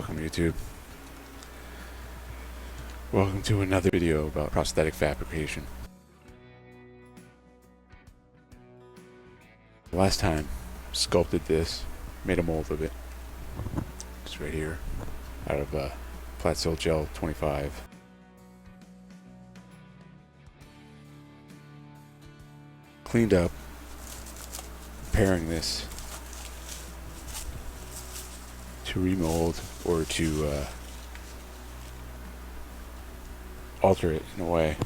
Welcome YouTube. Welcome to another video about prosthetic fabrication. Last time, sculpted this, made a mold of it. It's right here, out of flat sill gel 25. Cleaned up, preparing this to remold or to alter it in a way.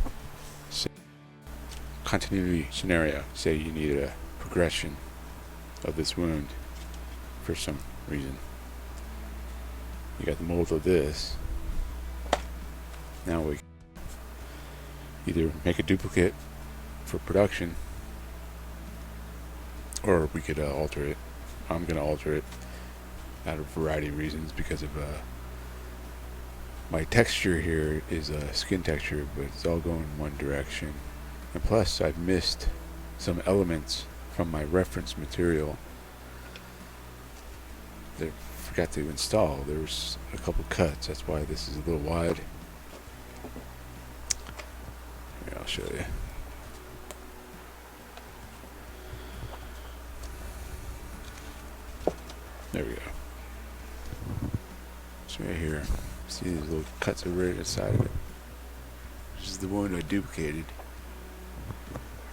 So, continuity scenario, say you need a progression of this wound for some reason. You got the mold of this. Now we either make a duplicate for production, or we could alter it. I'm going to alter it out of a variety of reasons because of my texture here is skin texture, but it's all going in one direction. And plus, I've missed some elements from my reference material that I forgot to install. There's a couple cuts, that's why this is a little wide. Here, I'll show you. There we go. It's right here. See these little cuts are right inside of it. This is the one I duplicated,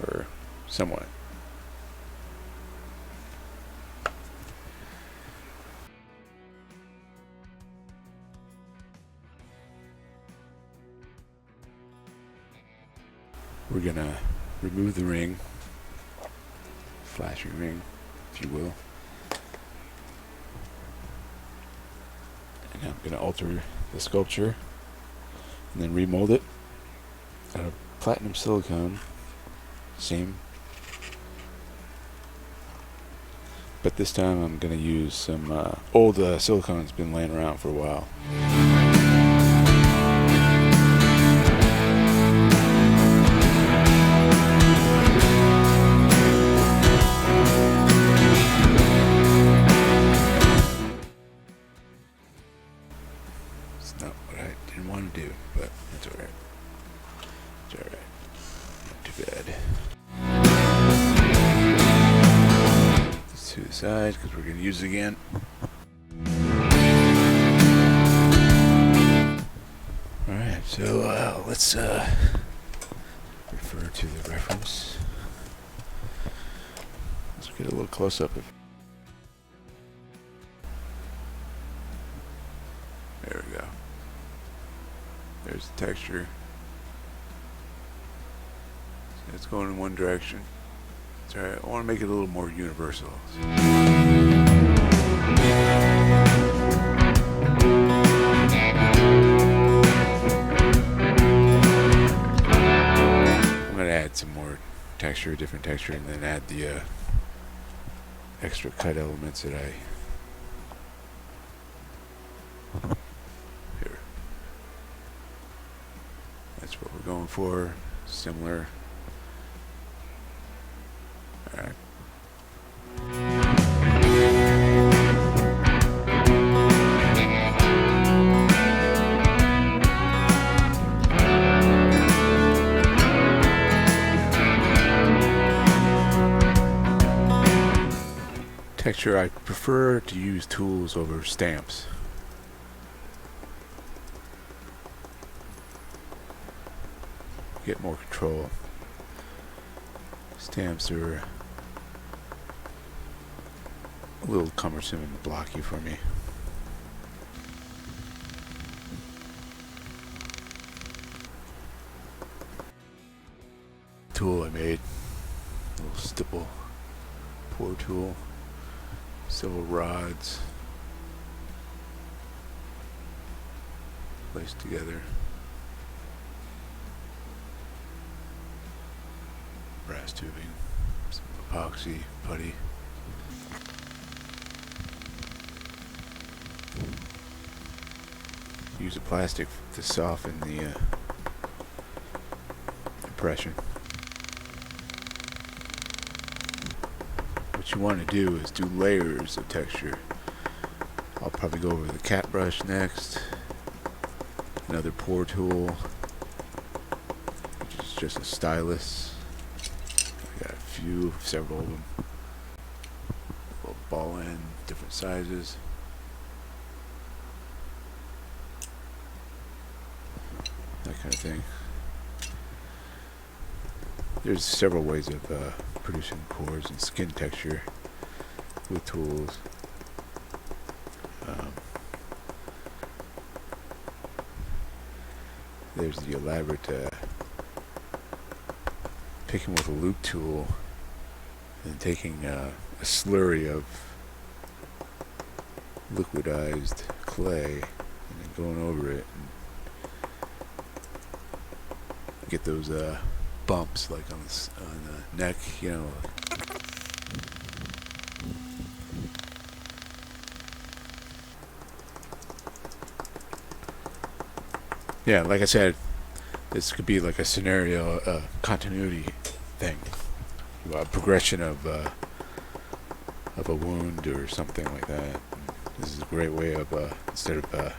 or somewhat. We're gonna remove the ring, flashing ring, if you will. And I'm going to alter the sculpture and then remold it out of platinum silicone. Same. But this time I'm going to use some old silicone that's been laying around for a while. Not what I didn't want to do, but it's alright. It's alright. Not too bad. This to the side because we're going to use it again. Alright, so let's refer to the reference. Let's get a little close up of. There we go. There's the texture. So it's going in one direction. It's alright. I want to make it a little more universal. I'm going to add some more texture, different texture, and then add the extra cut elements that I That's what we're going for. Similar. Alright. Texture, I prefer to use tools over stamps. Get more control. Stamps are a little cumbersome and blocky for me. Tool I made, a little stipple pour tool, several rods placed together. Brass tubing, some epoxy, putty. Use a plastic to soften the impression. What you want to do is do layers of texture I'll probably go over the cat brush next. Another pour tool, which is just a stylus. I got several of them. A little ball end, different sizes. That kind of thing. There's several ways of producing pores and skin texture with tools. There's the elaborate picking with a loop tool and taking a slurry of liquidized clay and then going over it and get those bumps like on the neck, you know. Yeah, like I said, this could be like a scenario, continuity thing, a progression of a wound or something like that. This is a great way of instead of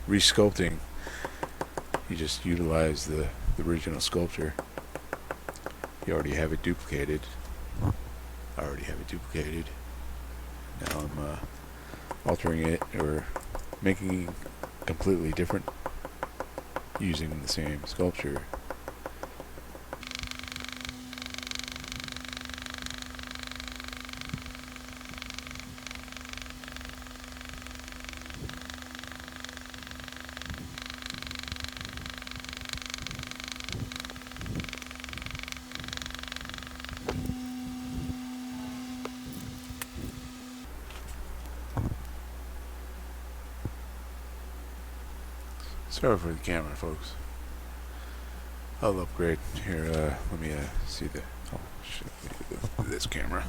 re-sculpting, you just utilize the original sculpture. You already have it duplicated. I already have it duplicated. Now I'm altering it or making it completely different using the same sculpture. Sorry for the camera, folks. I'll upgrade here. Let me see the. Oh, shit, this camera.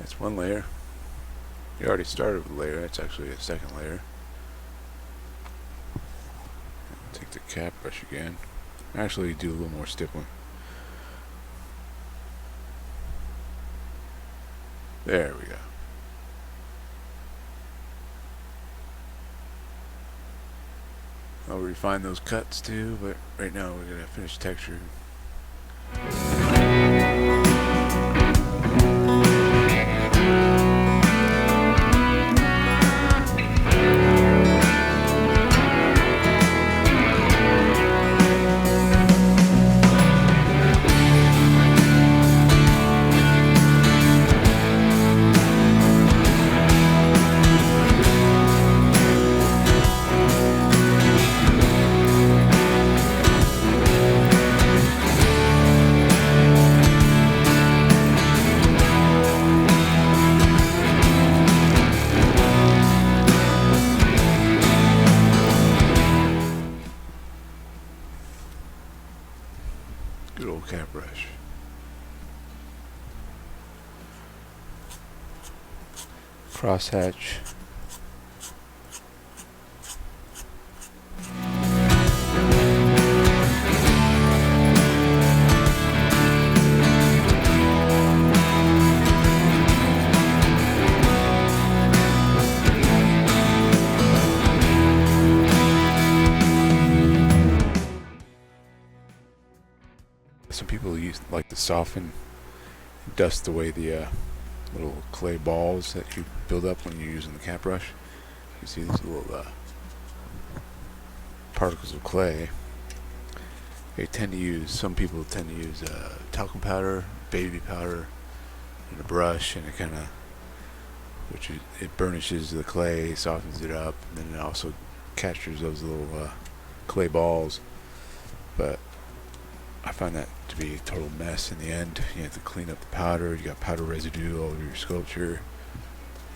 That's one layer. You already started with a layer. That's actually a second layer. Take the cat brush again. Actually, do a little more stippling. There we go. I'll refine those cuts too, but right now we're going to finish texture. Good old cat brush. Crosshatch. Some people like to soften, dust away the little clay balls that you build up when you're using the cat brush. You see these little particles of clay. Some people tend to use talcum powder, baby powder, and a brush, and it burnishes the clay, softens it up, and then it also captures those little clay balls. But I find that to be a total mess in the end. You have to clean up the powder. You got powder residue all over your sculpture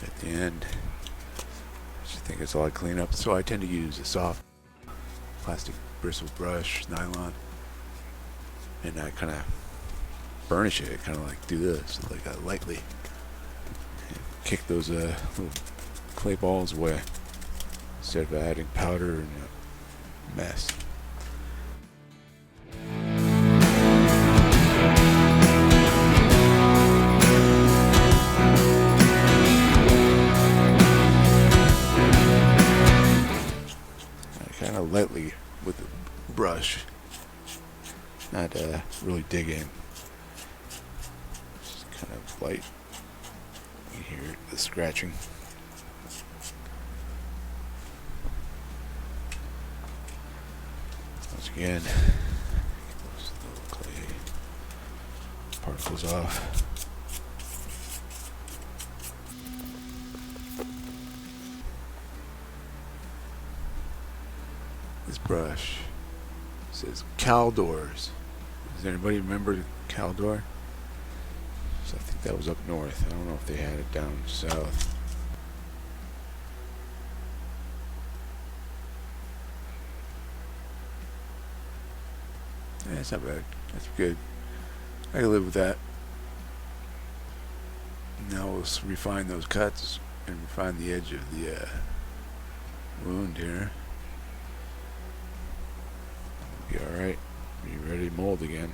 at the end. I just think it's all I clean up. So I tend to use a soft plastic bristle brush, nylon, and I kind of burnish it. Kind of like do this, like lightly, and kick those little clay balls away instead of adding powder and a mess. lightly with the brush, not really dig in. Just kind of light. You hear the scratching. Once again, get those little clay particles off. This brush says Caldors. Does anybody remember Caldor? So I think that was up north. I don't know if they had it down south. Yeah, that's not bad. That's good. I can live with that. Now we'll refine those cuts and refine the edge of the wound here. Be alright. Be ready to mold again.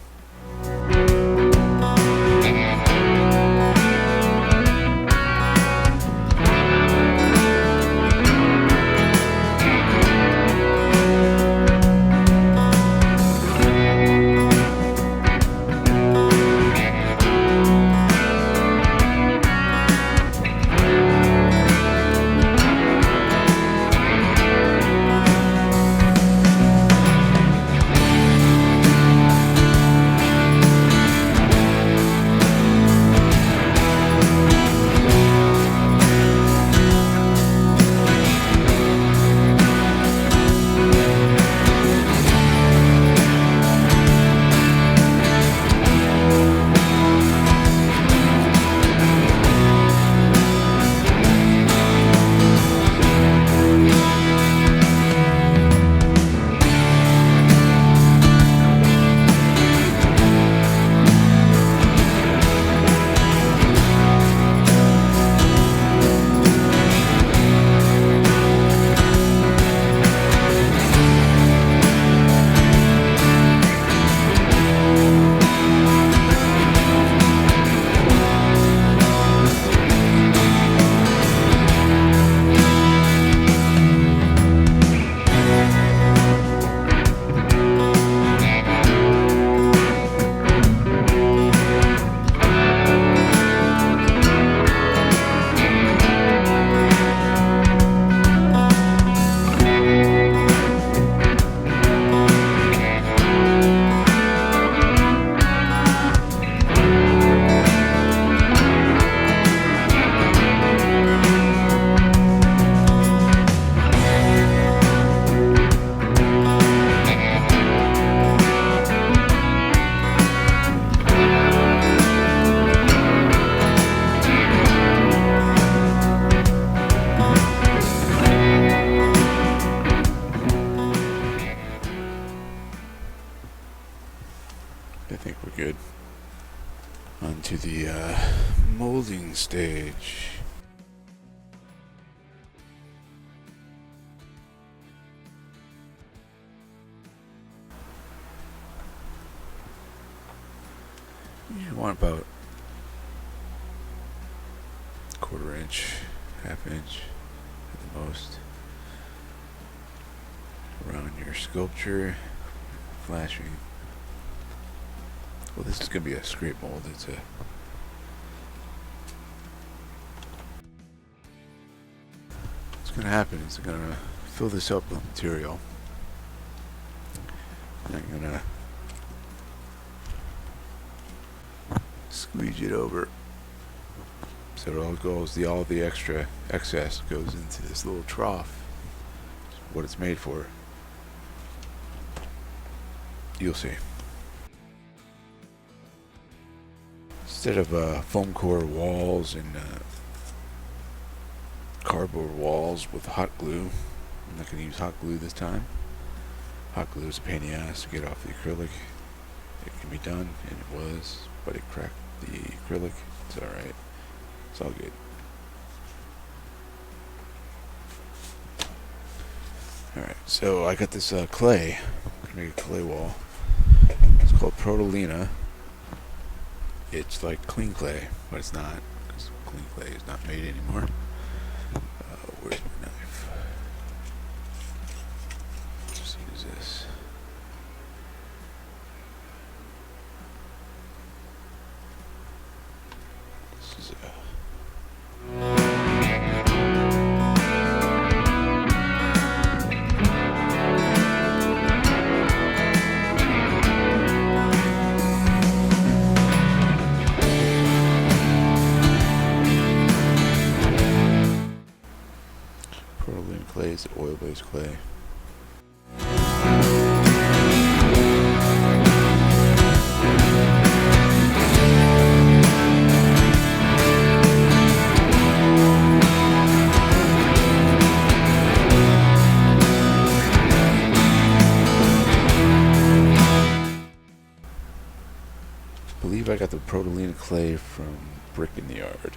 I think we're good. On to the molding stage. You want about 1/4 inch, 1/2 inch at the most around your sculpture, flashing. Well, this is going to be a scrape mold. What's going to happen is I'm going to fill this up with material. And I'm going to squeegee it over. So it all goes, all the extra excess goes into this little trough. It's what it's made for. You'll see. Instead of foam core walls and cardboard walls with hot glue, I'm not going to use hot glue this time. Hot glue is a pain in the ass to get off the acrylic. It can be done, and it was, but it cracked the acrylic. It's alright. It's all good. Alright, so I got this clay. I'm going to make a clay wall. It's called Protolina. It's like clean clay, but it's not, because clean clay is not made anymore. Where's my knife? Just clay. I believe I got the Protolina clay from Brick in the Yard.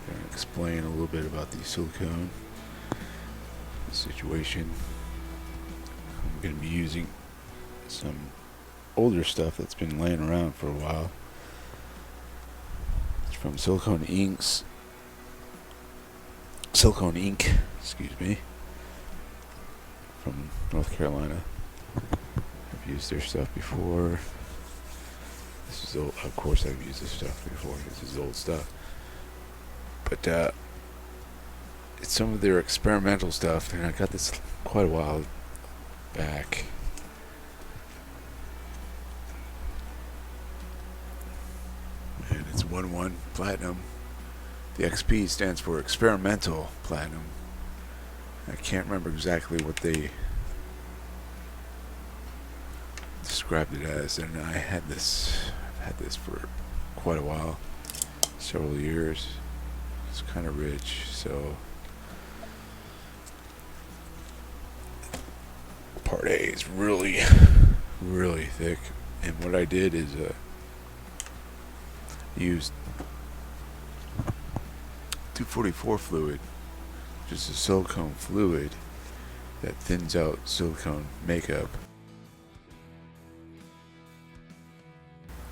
Gonna explain a little bit about the silicone situation. I'm going to be using some older stuff that's been laying around for a while. It's from Silicone Ink, excuse me, from North Carolina. I've used their stuff before. This is old. Of course I've used this stuff before. This is old stuff. But it's some of their experimental stuff, and I got this quite a while back. And it's 1-1 platinum. The XP stands for experimental platinum. I can't remember exactly what they described it as, and I've had this for quite a while, several years. It's kind of rich, so part A is really thick, and what I did is used 244 fluid, which is a silicone fluid that thins out silicone makeup.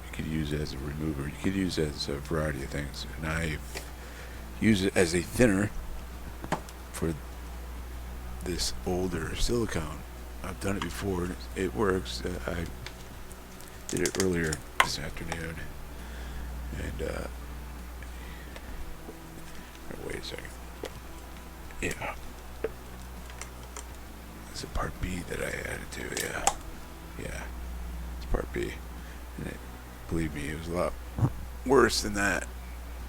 You could use it as a remover, you could use it as a variety of things, and I use it as a thinner for this older silicone. I've done it before, and it works. I did it earlier this afternoon, and wait a second. Yeah, it's a part B that I added to. Yeah, it's part B, and believe me, it was a lot worse than that.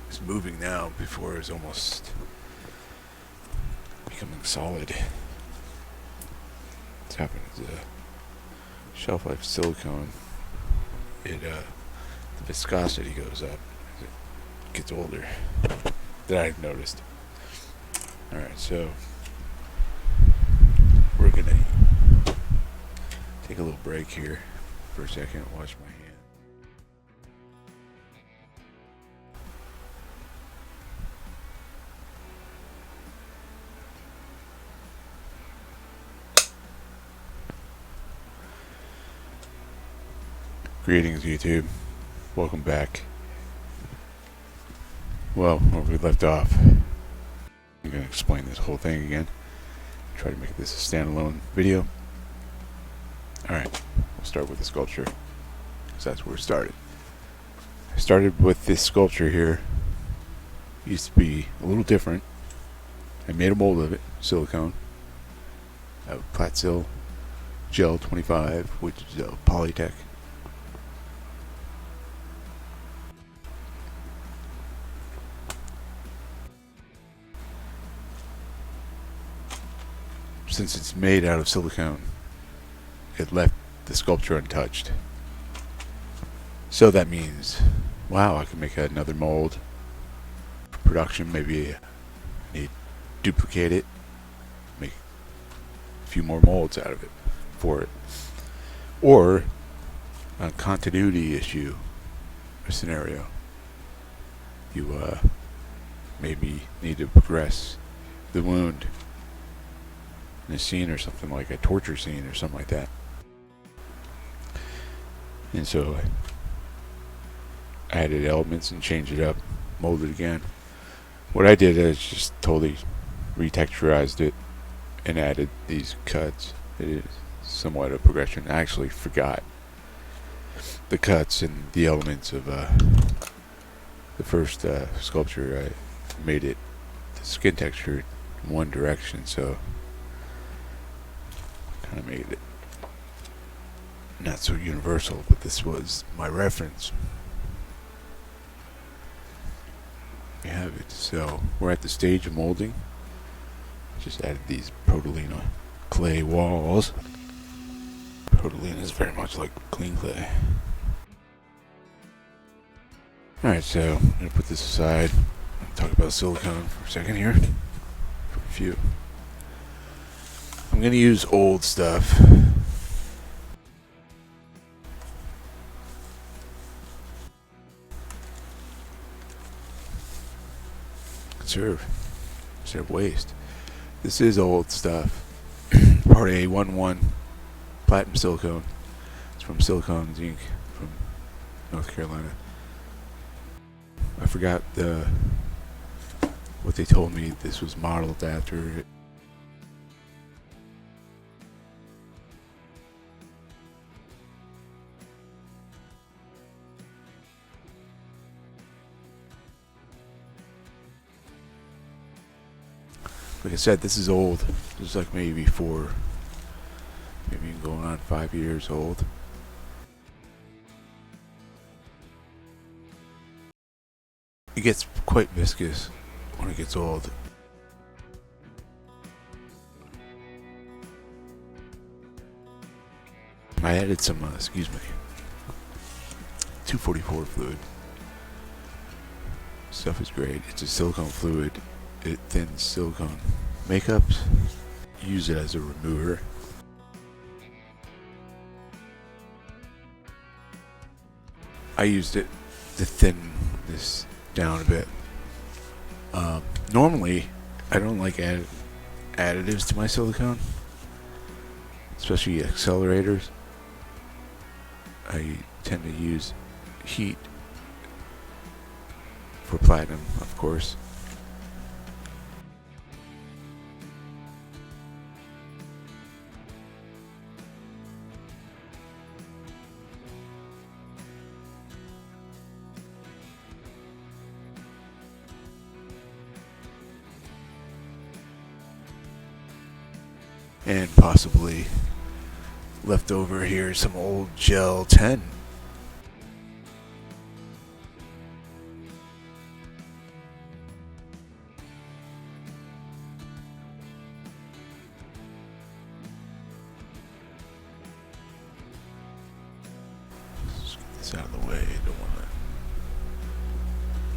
It's moving now. Before it was almost becoming solid. What's happened is shelf life silicone, the viscosity goes up as it gets older, that I've noticed. Alright, so we're gonna take a little break here for a second, wash my hand. Greetings, YouTube. Welcome back. Well, where we left off, I'm going to explain this whole thing again. Try to make this a standalone video. Alright, we'll start with the sculpture, because that's where it started. I started with this sculpture here. It used to be a little different. I made a mold of it, silicone, Platsil Gel 25, which is a Polytech. Since it's made out of silicone, it left the sculpture untouched. So that means, wow, I can make another mold for production. Maybe I need to duplicate it, make a few more molds out of it for it. Or a continuity issue or scenario. You maybe need to progress the wound in a scene, or something like a torture scene or something like that. And so I added elements and changed it up, molded again. What I did is just totally retexturized it and added these cuts. It is somewhat a progression. I actually forgot the cuts and the elements of the first sculpture. I made it the skin texture in one direction, so kind of made it not so universal, but this was my reference. We have it. So we're at the stage of molding. Just added these Protolina clay walls. Protolina is very much like clean clay. Alright, so I'm going to put this aside. Talk about silicone for a second here. For a few. I'm going to use old stuff. Conserve. Instead of waste. This is old stuff. Part A11 platinum silicone. It's from Silicone Inc. from North Carolina. I forgot what they told me this was modeled after. Like I said, this is old. This is like maybe going on 5 years old. It gets quite viscous when it gets old. I added some, 244 fluid. Stuff is great. It's a silicone fluid. It thins silicone makeups. Use it as a remover. I used it to thin this down a bit. Normally, I don't like additives to my silicone, especially accelerators. I tend to use heat for platinum, of course. And possibly left over here some old gel 10. Let's get this out of the way. I don't want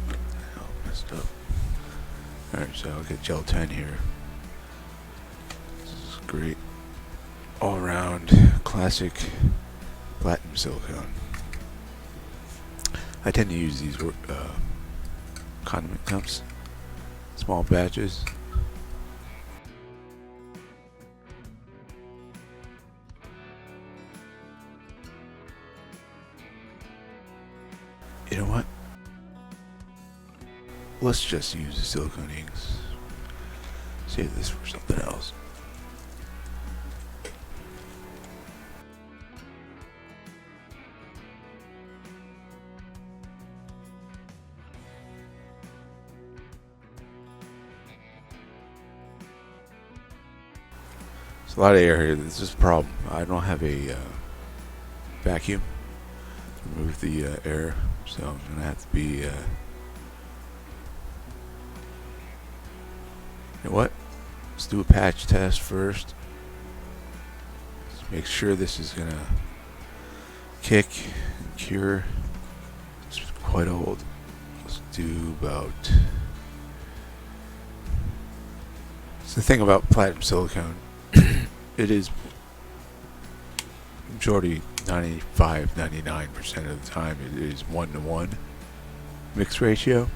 to. Hell, messed up. Alright, so I'll get gel 10 here. Great all-around classic platinum silicone. I tend to use these condiment cups, small batches. You know what? Let's just use the silicone inks. Save this for something else. A lot of air here. This is a problem. I don't have a vacuum to remove the air, so I'm gonna have to be. You know what? Let's do a patch test first. Let's make sure this is gonna kick and cure. It's quite old. Let's do about. It's the thing about platinum silicone. It is majority 95-99% of the time it is 1-to-1 mix ratio.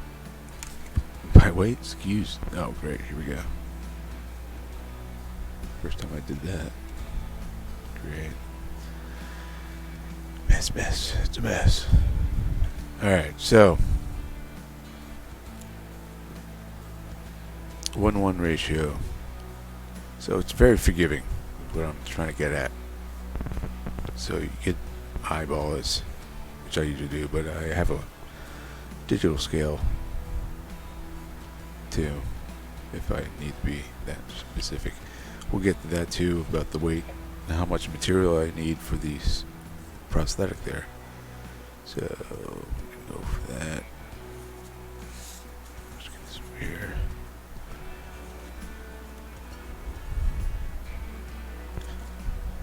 By weight, excuse. Oh great, here we go. First time I did that. Great. Mess. It's a mess. Alright, so 1-to-1 ratio. So it's very forgiving. What I'm trying to get at. So you could eyeball this, which I usually do, but I have a digital scale too. if I need to be that specific. We'll get to that too, about the weight and how much material I need for these prosthetic there. So I'm gonna go for that. Let's get this over here.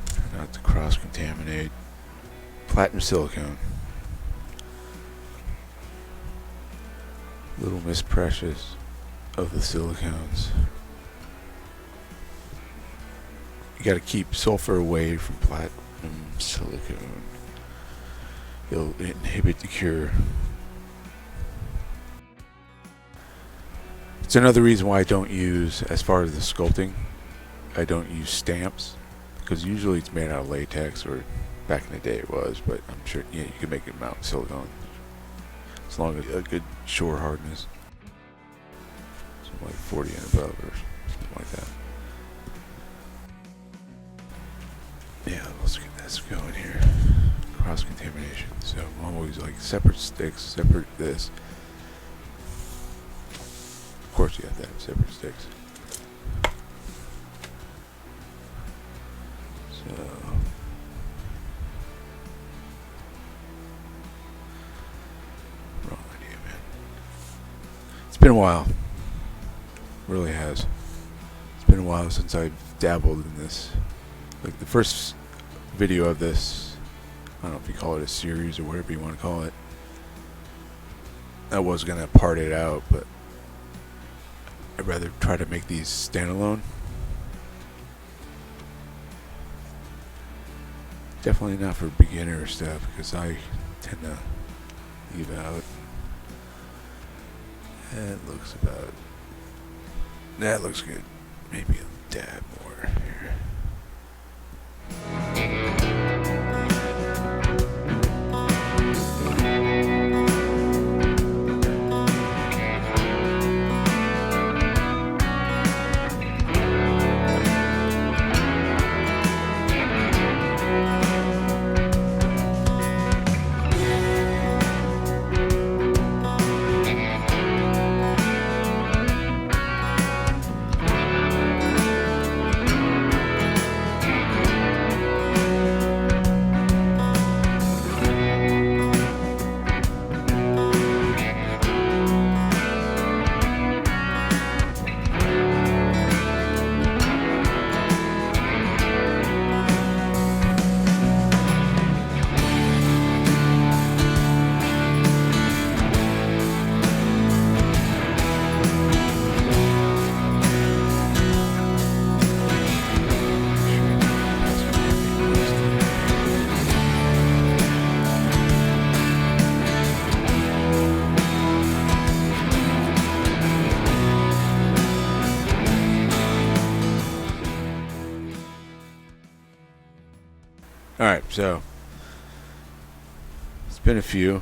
Try not to cross-contaminate. Platinum silicone. Little Miss Precious of the silicones. You gotta keep sulfur away from platinum silicone. It'll inhibit the cure. It's another reason why I don't use, as far as the sculpting, I don't use stamps, because usually it's made out of latex, or back in the day it was, but I'm sure you can make it mount silicone as long as a good shore hardness, something like 40 and above or something like that. Yeah, let's get this going here. Cross contamination. So I'm always like separate sticks, separate this. Of course you have to have separate sticks. So wrong idea, man. It's been a while. Really has. It's been a while since I've dabbled in this. Like the first video of this, I don't know if you call it a series or whatever you want to call it. I was gonna part it out, but I'd rather try to make these standalone. Definitely not for beginner stuff, because I tend to leave out. That looks good. Maybe a dab more here. Alright, so it's been a few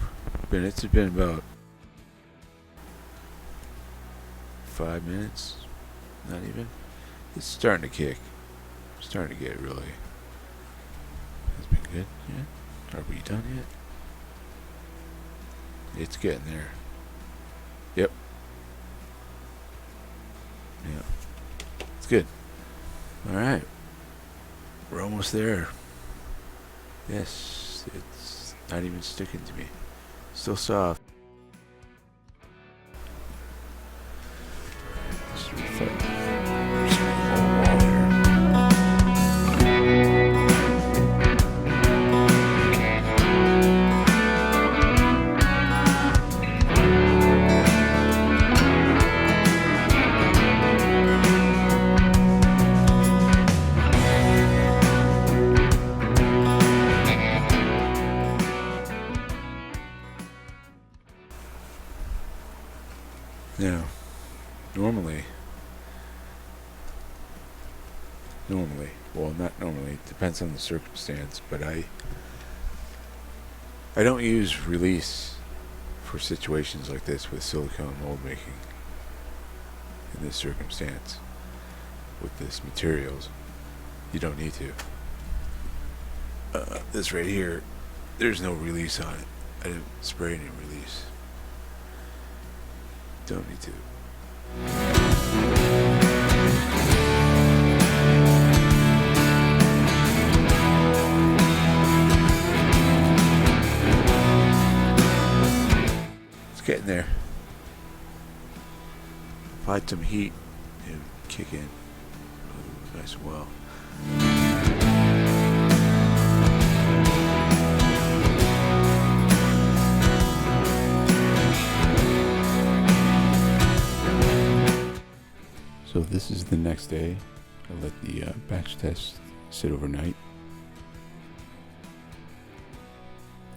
minutes. It's been about 5 minutes. Not even. It's starting to kick. Starting to get really. It's been good. Yeah. Are we done yet? It's getting there. Yep. Yeah. It's good. Alright. We're almost there. Yes, it's not even sticking to me. Still soft. Just reflect. Just a whole wall here. Now, normally, well, not normally, it depends on the circumstance, but I don't use release for situations like this with silicone mold making in this circumstance with this materials. You don't need to. This right here, there's no release on it. I didn't spray any release. Don't need to. applied some heat, it would kick in nice and well. So this is the next day. I let the batch test sit overnight.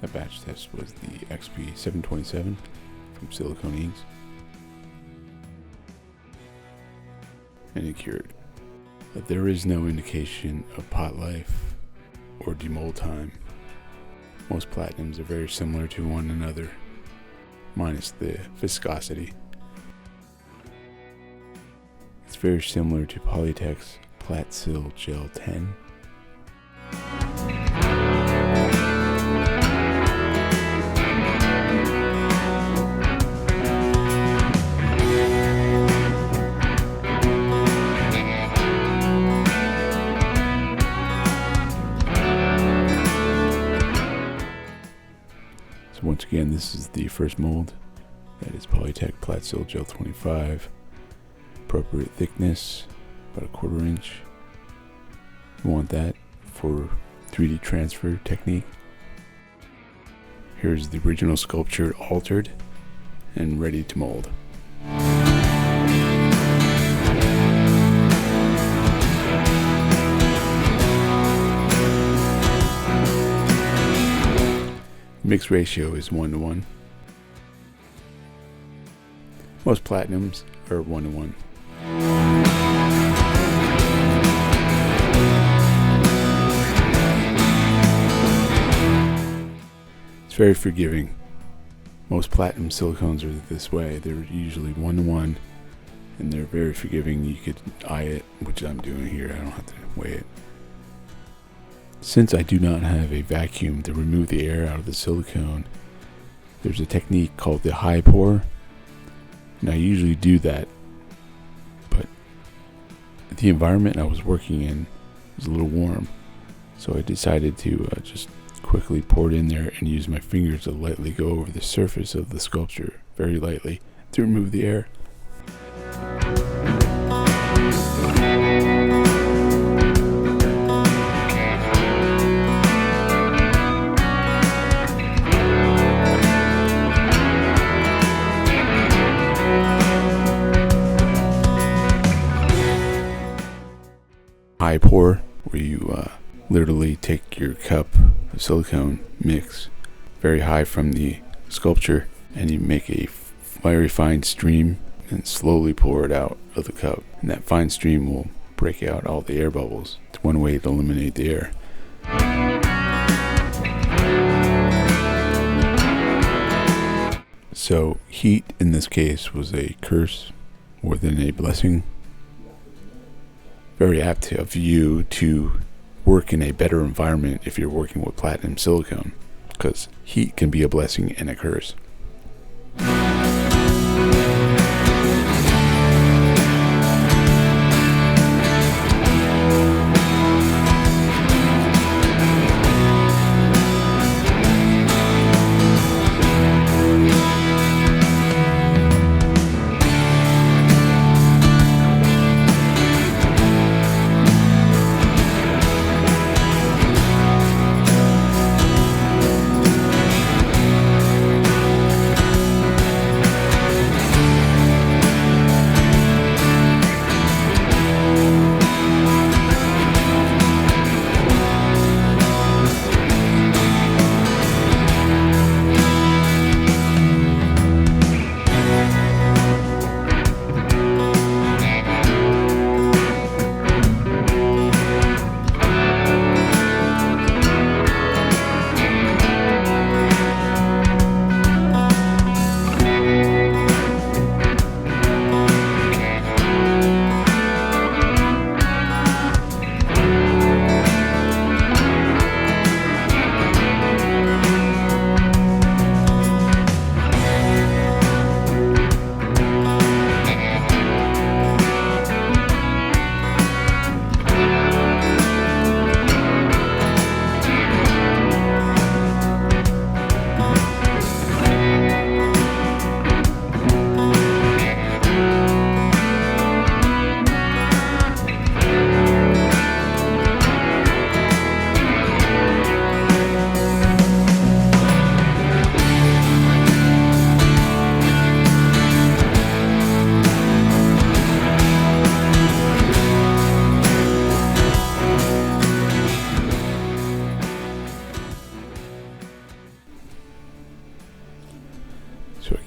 That batch test was the XP727 from Silicone Inks. And it cured. But there is no indication of pot life or demold time. Most platinums are very similar to one another, minus the viscosity. It's very similar to Polytech's Plat-Sil Gel 10. So once again, this is the first mold. That is Polytech Plat-Sil Gel 25. Appropriate thickness, about 1/4 inch. You want that for 3D transfer technique. Here's the original sculpture altered and ready to mold. Mix ratio is 1:1. Most platinums are 1:1. It's very forgiving. Most platinum silicones are this way. They're usually 1:1, and they're very forgiving. You could eye it, which I'm doing here. I don't have to weigh it. Since I do not have a vacuum to remove the air out of the silicone, there's a technique called the high pour, and I usually do that, but the environment I was working in was a little warm, so I decided to just quickly pour it in there and use my fingers to lightly go over the surface of the sculpture, very lightly, to remove the air. High pour, where you literally take your cup of silicone mix very high from the sculpture and you make a very fine stream and slowly pour it out of the cup, and that fine stream will break out all the air bubbles. It's one way to eliminate the air. So heat in this case was a curse more than a blessing. Very apt of you to work in a better environment if you're working with platinum silicone, because heat can be a blessing and a curse.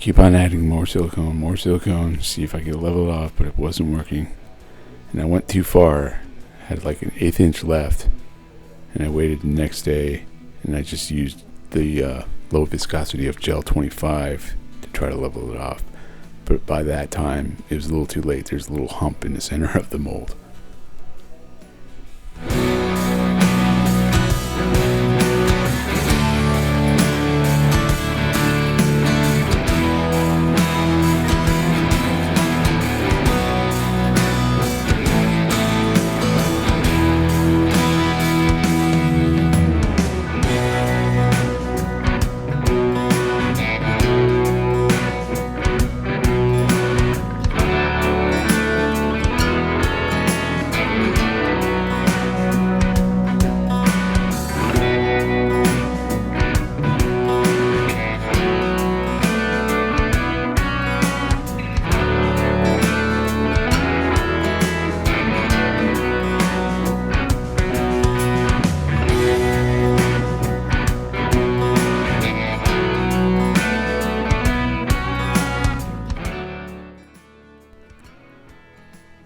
keep on adding more silicone, see if I could level it off, but it wasn't working. And I went too far, had like an 1/8 inch left, and I waited the next day, and I just used the low viscosity of gel 25 to try to level it off. But by that time, it was a little too late. There's a little hump in the center of the mold.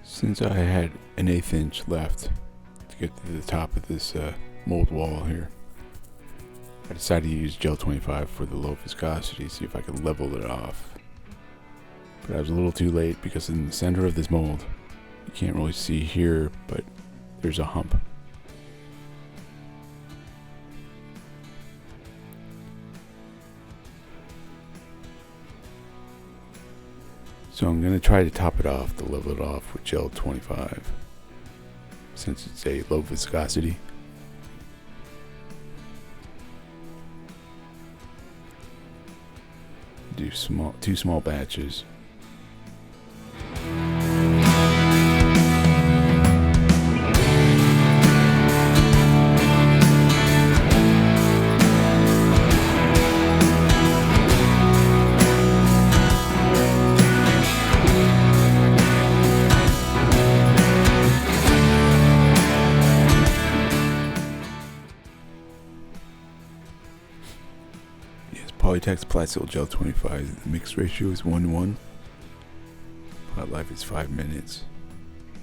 Since I had an 1/8 inch left to get to the top of this mold wall here, I decided to use gel 25 for the low viscosity, see if I could level it off. But I was a little too late because in the center of this mold, you can't really see here, but there's a hump. So I'm going to try to top it off, to level it off with gel 25, since it's a low viscosity. Do two small batches. Polytex Plat-Seal Gel 25, the mix ratio is 1:1. Pot life is 5 minutes.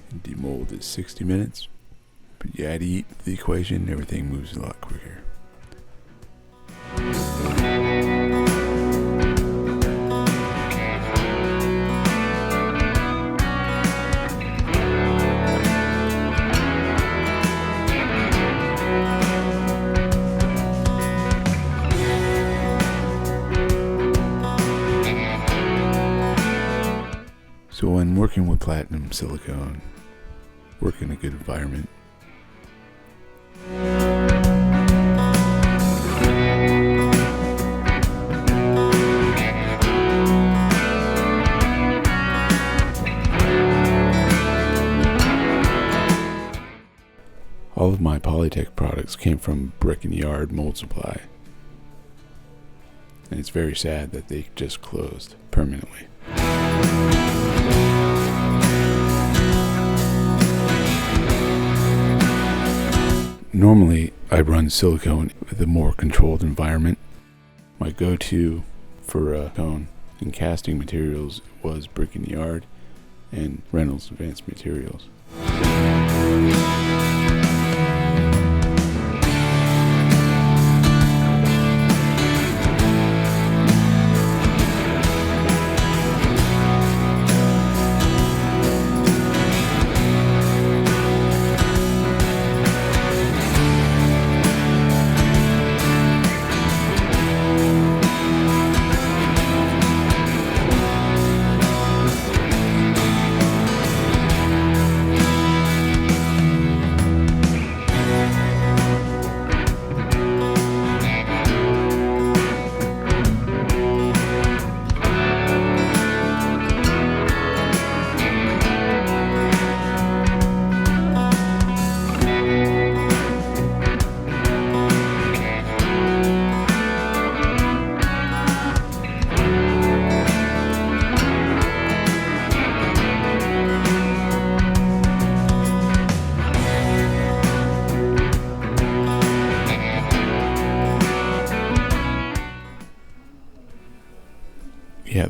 And demold is 60 minutes. But you add heat to the equation, everything moves a lot quicker. So when working with platinum silicone, work in a good environment. All of my Polytech products came from Brick and Yard Mold Supply. And it's very sad that they just closed permanently. Normally, I run silicone with a more controlled environment. My go-to for cone and casting materials was Brick and Yard and Reynolds Advanced Materials.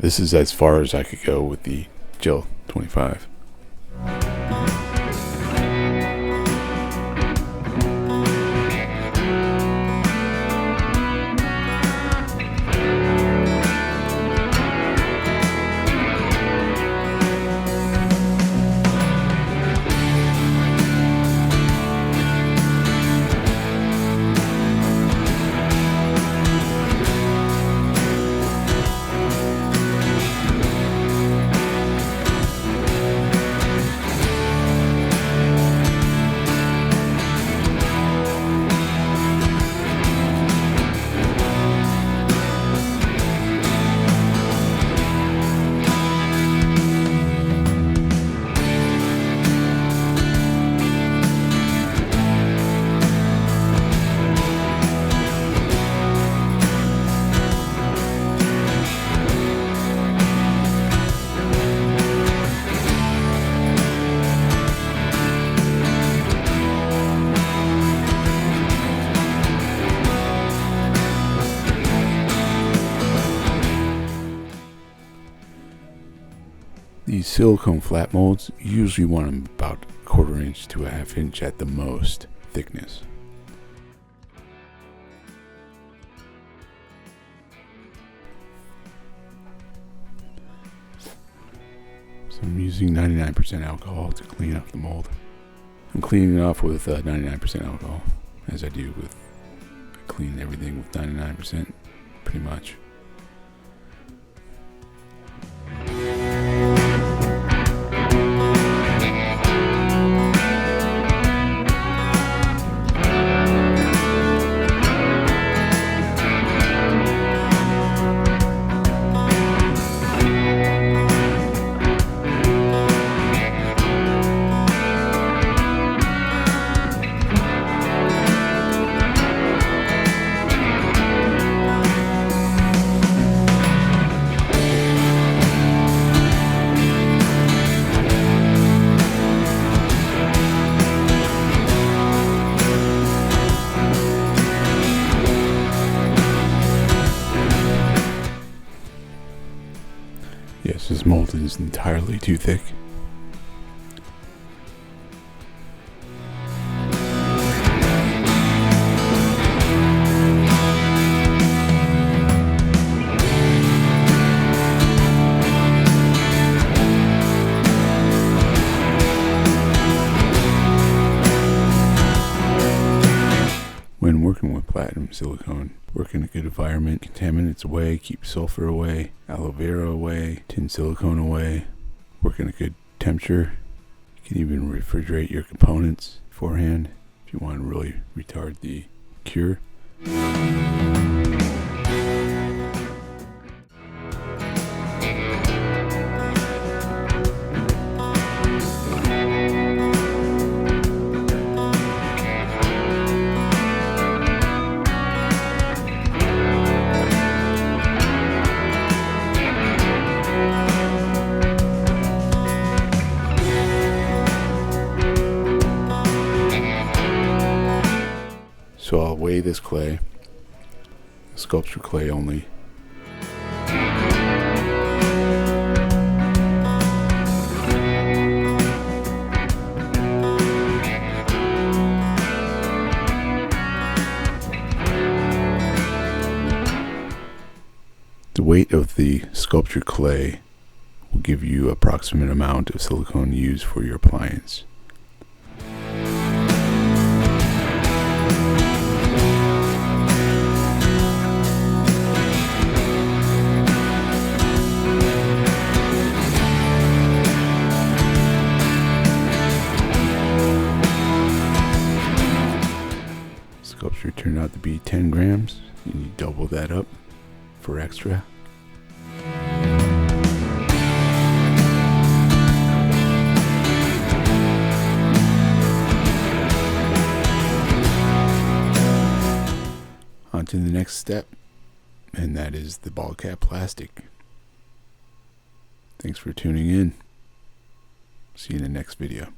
this is as far as I could go with the Gel 25. These silicone flat molds, you usually want them about 1/4 inch to 1/2 inch at the most thickness. So I'm using 99% alcohol to clean up the mold. I'm cleaning it off with 99% alcohol, as I do with, I clean everything with 99% pretty much. Yes, this mold is entirely too thick. When working with platinum silicone, work in a good environment, contaminants away, keep sulfur away, aloe vera away, tin silicone away, work in a good temperature. You can even refrigerate your components beforehand if you want to really retard the cure. So I'll weigh this clay, sculpture clay only. The weight of the sculpture clay will give you an approximate amount of silicone used for your appliance. Sculpture turned out to be 10 grams, and you double that up for extra. On to the next step, and that is the ball cap plastic. Thanks for tuning in. See you in the next video.